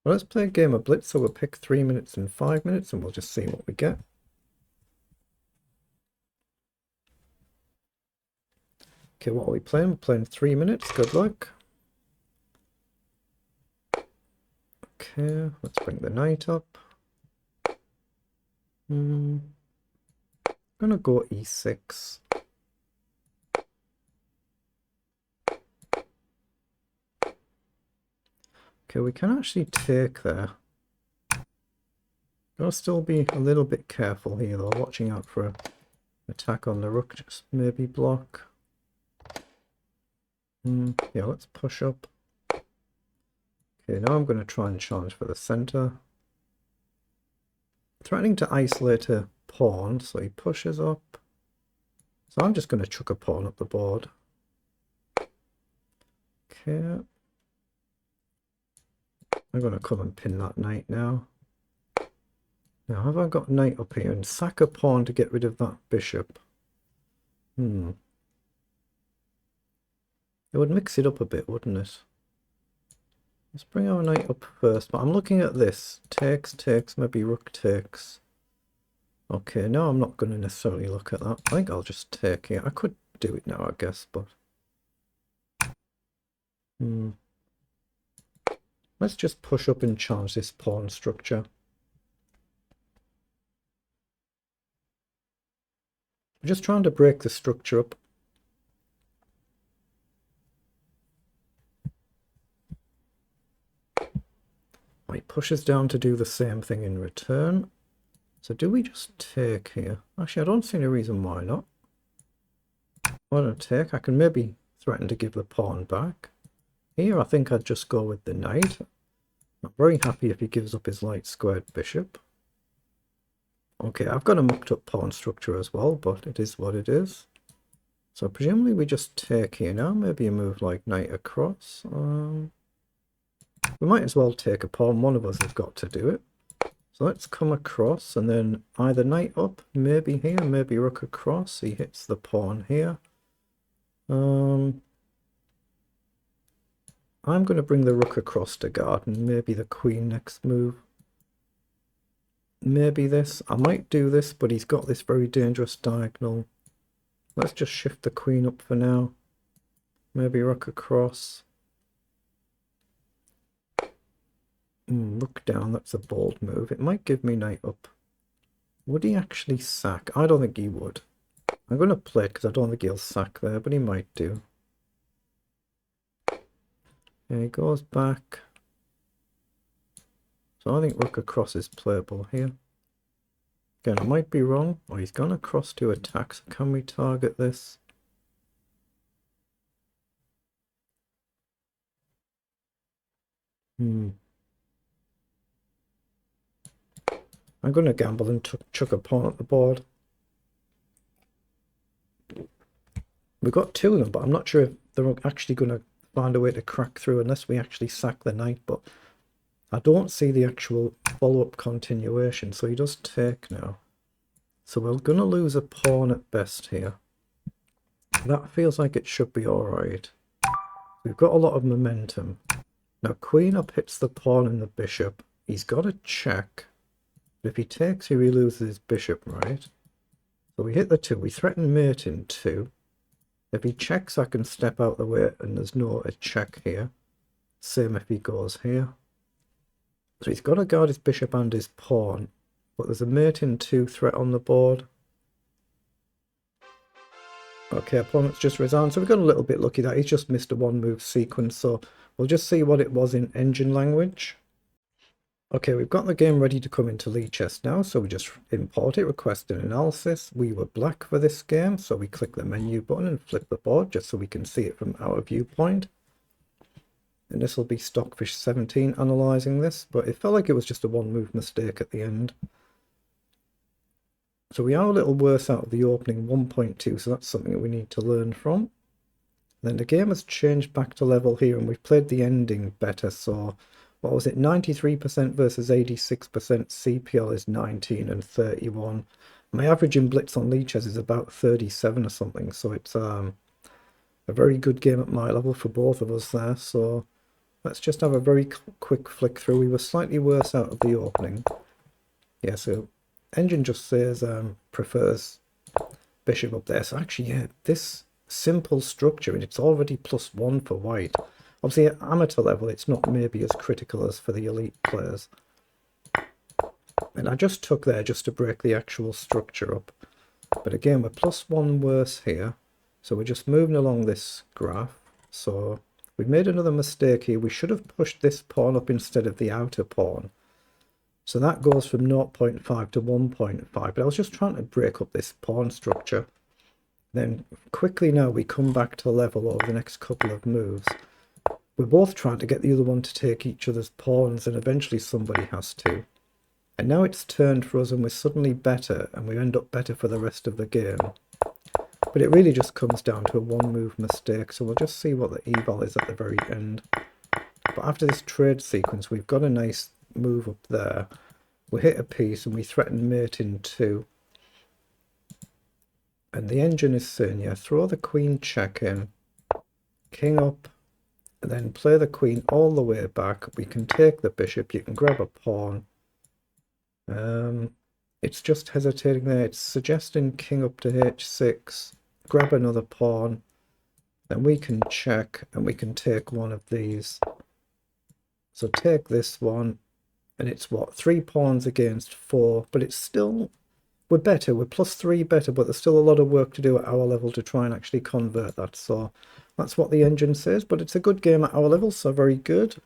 Well, let's play a game of blitz, so we'll pick 3 minutes and 5 minutes and we'll just see what we get. Okay, what are we playing? We're playing 3 minutes. Good luck. Okay, let's bring the knight up. I'm gonna go e6. Okay, we can actually take there. Gotta still be a little bit careful here though, watching out for an attack on the rook. Just maybe block. Yeah, let's push up. Okay, now I'm going to try and challenge for the center. Threatening to isolate a pawn, so he pushes up. So I'm just going to chuck a pawn up the board. Okay. I'm going to come and pin that knight now. Now, have I got knight up here and sack a pawn to get rid of that bishop? It would mix it up a bit, wouldn't it? Let's bring our knight up first, but I'm looking at this. Takes, maybe rook takes. Okay, no, I'm not going to necessarily look at that. I think I'll just take here. I could do it now, I guess, but... Let's just push up and challenge this pawn structure. I'm just trying to break the structure up. He pushes down to do the same thing in return. So do we just take here? Actually, I don't see any reason why not. Why don't I take? I can maybe threaten to give the pawn back. Here, I think I'd just go with the knight. I'm very happy if he gives up his light squared bishop. Okay, I've got a mucked up pawn structure as well, but it is what it is. So presumably we just take here now. Maybe a move like knight across. We might as well take a pawn. One of us has got to do it. So let's come across and then either knight up, maybe here, maybe rook across. He hits the pawn here. I'm going to bring the rook across to guard and maybe the queen next move. Maybe this. I might do this, but he's got this very dangerous diagonal. Let's just shift the queen up for now. Maybe rook across. Rook down, that's a bold move. It might give me knight up. Would he actually sack? I don't think he would. I'm going to play it because I don't think he'll sack there, but he might do. Yeah, he goes back. So I think rook across is playable here. Again, I might be wrong. Oh, he's gone across to attack, so can we target this? I'm going to gamble and chuck a pawn at the board. We've got two of them, but I'm not sure if they're actually going to find a way to crack through unless we actually sack the knight. But I don't see the actual follow-up continuation, so he does take now. So we're going to lose a pawn at best here. That feels like it should be alright. We've got a lot of momentum. Now queen up hits the pawn and the bishop. He's got a check. If he takes here, he loses his bishop, right? So we hit the 2. We threaten mate in 2. If he checks, I can step out the way, and there's no a check here. Same if he goes here. So he's got to guard his bishop and his pawn. But there's a mate in 2 threat on the board. Okay, opponent's just resigned. So we got a little bit lucky that he's just missed a one-move sequence. So we'll just see what it was in engine language. Okay, we've got the game ready to come into Lichess now, so we just import it, request an analysis. We were black for this game, so we click the menu button and flip the board just so we can see it from our viewpoint. And this will be Stockfish17 analysing this, but it felt like it was just a one-move mistake at the end. So we are a little worse out of the opening 1.2, so that's something that we need to learn from. Then the game has changed back to level here, and we've played the ending better, so... What was it, 93% versus 86%, CPL is 19 and 31. My average in Blitz on Lichess is about 37 or something, so it's a very good game at my level for both of us there. So Let's just have a very quick flick through. We were slightly worse out of the opening. Yeah, so engine just says prefers bishop up there. So actually, yeah, this simple structure, and it's already +1 for white. Obviously, at amateur level, it's not maybe as critical as for the elite players. And I just took there just to break the actual structure up. But again, we're +1 worse here. So we're just moving along this graph. So we made another mistake here. We should have pushed this pawn up instead of the outer pawn. So that goes from 0.5 to 1.5. But I was just trying to break up this pawn structure. Then quickly now we come back to level over the next couple of moves. We're both trying to get the other one to take each other's pawns, and eventually somebody has to. And now it's turned for us and we're suddenly better, and we end up better for the rest of the game. But it really just comes down to a one-move mistake, so we'll just see what the eval is at the very end. But after this trade sequence, we've got a nice move up there. We hit a piece and we threaten mate in 2. And the engine is saying, yeah, throw the queen check in, king up, and then play the queen all the way back. We can take the bishop, you can grab a pawn. It's just hesitating there. It's suggesting king up to h6, grab another pawn, then we can check and we can take one of these. So take this one, and it's what, 3 pawns against 4, but it's still, we're better, we're +3 better, but there's still a lot of work to do at our level to try and actually convert that. So that's what the engine says, but it's a good game at our level, so very good.